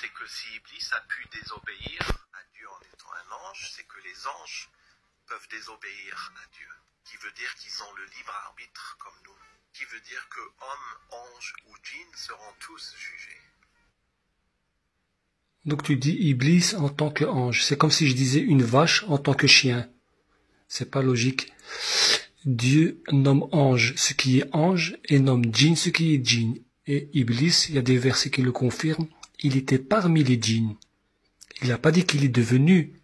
c'est que si Iblis a pu désobéir à Dieu en étant un ange, c'est que les anges peuvent désobéir à Dieu. Qui veut dire qu'ils ont le libre arbitre comme nous. Qui veut dire que hommes, anges ou djinns seront tous jugés. Donc tu dis Iblis en tant que ange. C'est comme si je disais une vache en tant que chien. C'est pas logique. Dieu nomme ange ce qui est ange et nomme djinn ce qui est djinn. Et Iblis, il y a des versets qui le confirment, il était parmi les djinns. Il n'a pas dit qu'il est devenu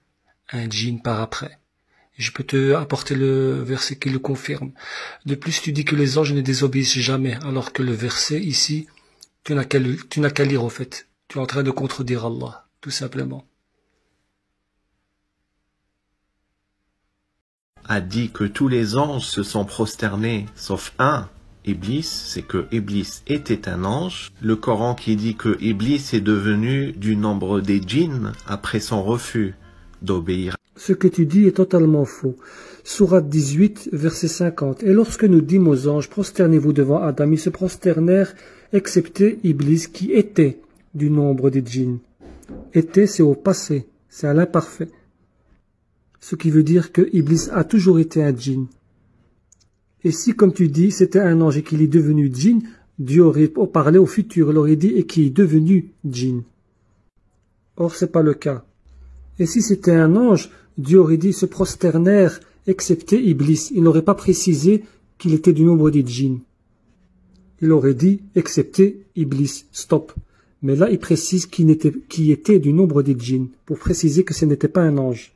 un djinn par après. Et je peux te apporter le verset qui le confirme. De plus, tu dis que les anges ne désobéissent jamais, alors que le verset ici, tu n'as qu'à lire au fait. Tu es en train de contredire Allah, tout simplement. A dit que tous les anges se sont prosternés, sauf un, Iblis, c'est que Iblis était un ange. Le Coran qui dit que Iblis est devenu du nombre des djinns après son refus d'obéir. Ce que tu dis est totalement faux. Sourate 18, verset 50. Et lorsque nous dîmes aux anges, prosternez-vous devant Adam, ils se prosternèrent, excepté Iblis qui était du nombre des djinns. Était, c'est au passé, c'est à l'imparfait. Ce qui veut dire que Iblis a toujours été un djinn. Et si, comme tu dis, c'était un ange et qu'il est devenu djinn, Dieu aurait parlé au futur, il aurait dit et qui est devenu djinn. Or, c'est pas le cas. Et si c'était un ange, Dieu aurait dit se prosternèrent, excepté Iblis. Il n'aurait pas précisé qu'il était du nombre des djinns. Il aurait dit excepté Iblis, stop. Mais là, il précise qui était du nombre des djinns, pour préciser que ce n'était pas un ange.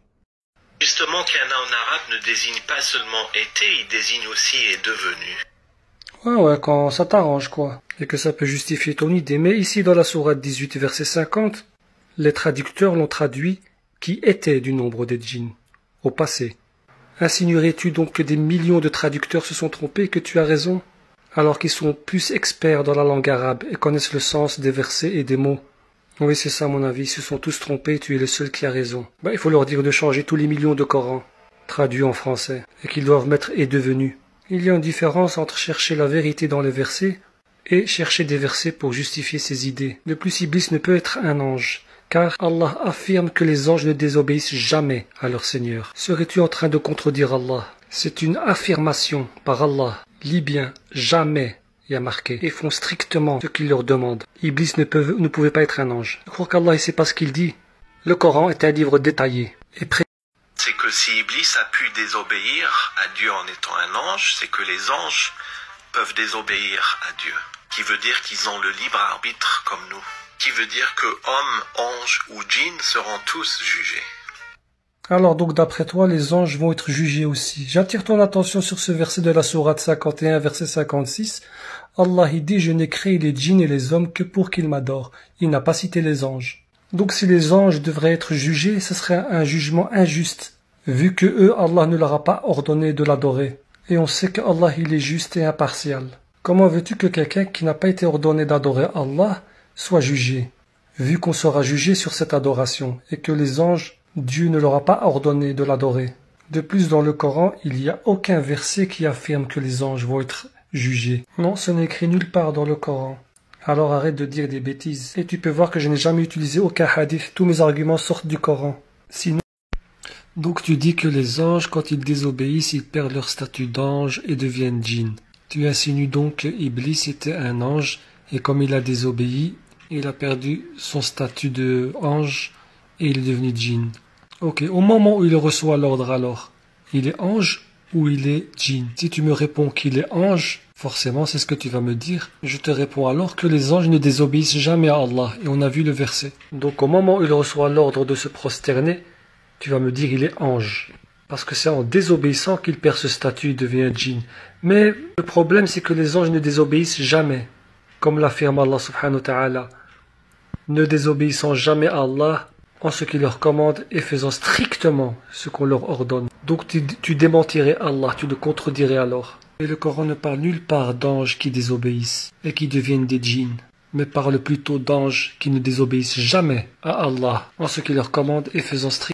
Justement, Kana en arabe ne désigne pas seulement été, il désigne aussi est devenu. Ouais, quand ça t'arrange, quoi. Et que ça peut justifier ton idée. Mais ici, dans la sourate 18, verset 50, les traducteurs l'ont traduit qui était du nombre des djinns, au passé. Insinuerais-tu donc que des millions de traducteurs se sont trompés et que tu as raison, alors qu'ils sont plus experts dans la langue arabe et connaissent le sens des versets et des mots? Oui, c'est ça, mon avis. Ils se sont tous trompés, tu es le seul qui a raison. Il faut leur dire de changer tous les millions de Corans, traduits en français, et qu'ils doivent mettre « est devenu ». Il y a une différence entre chercher la vérité dans les versets et chercher des versets pour justifier ses idées. De plus, Iblis ne peut être un ange, car Allah affirme que les anges ne désobéissent jamais à leur Seigneur. Serais-tu en train de contredire Allah? C'est une affirmation par Allah. Lis bien, jamais. Il y a marqué, et font strictement ce qu'il leur demande. Iblis ne pouvait pas être un ange. Je crois qu'Allah ne sait pas ce qu'il dit. Le Coran est un livre détaillé et précis. C'est que si Iblis a pu désobéir à Dieu en étant un ange, c'est que les anges peuvent désobéir à Dieu. Qui veut dire qu'ils ont le libre arbitre comme nous. Qui veut dire que hommes, anges ou djinns seront tous jugés. Alors donc d'après toi, les anges vont être jugés aussi. J'attire ton attention sur ce verset de la sourate 51, verset 56. Allah il dit, je n'ai créé les djinns et les hommes que pour qu'ils m'adorent. Il n'a pas cité les anges. Donc si les anges devraient être jugés, ce serait un jugement injuste, vu que eux, Allah ne leur a pas ordonné de l'adorer. Et on sait que Allah il est juste et impartial. Comment veux-tu que quelqu'un qui n'a pas été ordonné d'adorer Allah soit jugé, vu qu'on sera jugé sur cette adoration, et que les anges, Dieu ne leur a pas ordonné de l'adorer. De plus, dans le Coran, il n'y a aucun verset qui affirme que les anges vont être jugés. Non, ce n'est écrit nulle part dans le Coran. Alors arrête de dire des bêtises. Et tu peux voir que je n'ai jamais utilisé aucun hadith. Tous mes arguments sortent du Coran. Sinon... Donc tu dis que les anges, quand ils désobéissent, ils perdent leur statut d'ange et deviennent djinns. Tu insinues donc que Iblis était un ange, et comme il a désobéi, il a perdu son statut de ange, et il est devenu djinn. Ok, au moment où il reçoit l'ordre alors, il est ange ou il est djinn? Si tu me réponds qu'il est ange, forcément c'est ce que tu vas me dire. Je te réponds alors que les anges ne désobéissent jamais à Allah, et on a vu le verset. Donc au moment où il reçoit l'ordre de se prosterner, tu vas me dire il est ange. Parce que c'est en désobéissant qu'il perd ce statut et devient djinn. Mais le problème c'est que les anges ne désobéissent jamais. Comme l'affirme Allah subhanahu wa ta'ala. Ne désobéissant jamais à Allah, en ce qu'il leur commande et faisant strictement ce qu'on leur ordonne. Donc tu démentirais Allah, tu le contredirais alors. Et le Coran ne parle nulle part d'anges qui désobéissent et qui deviennent des djinns, mais parle plutôt d'anges qui ne désobéissent jamais à Allah, en ce qu'il leur commande et faisant strictement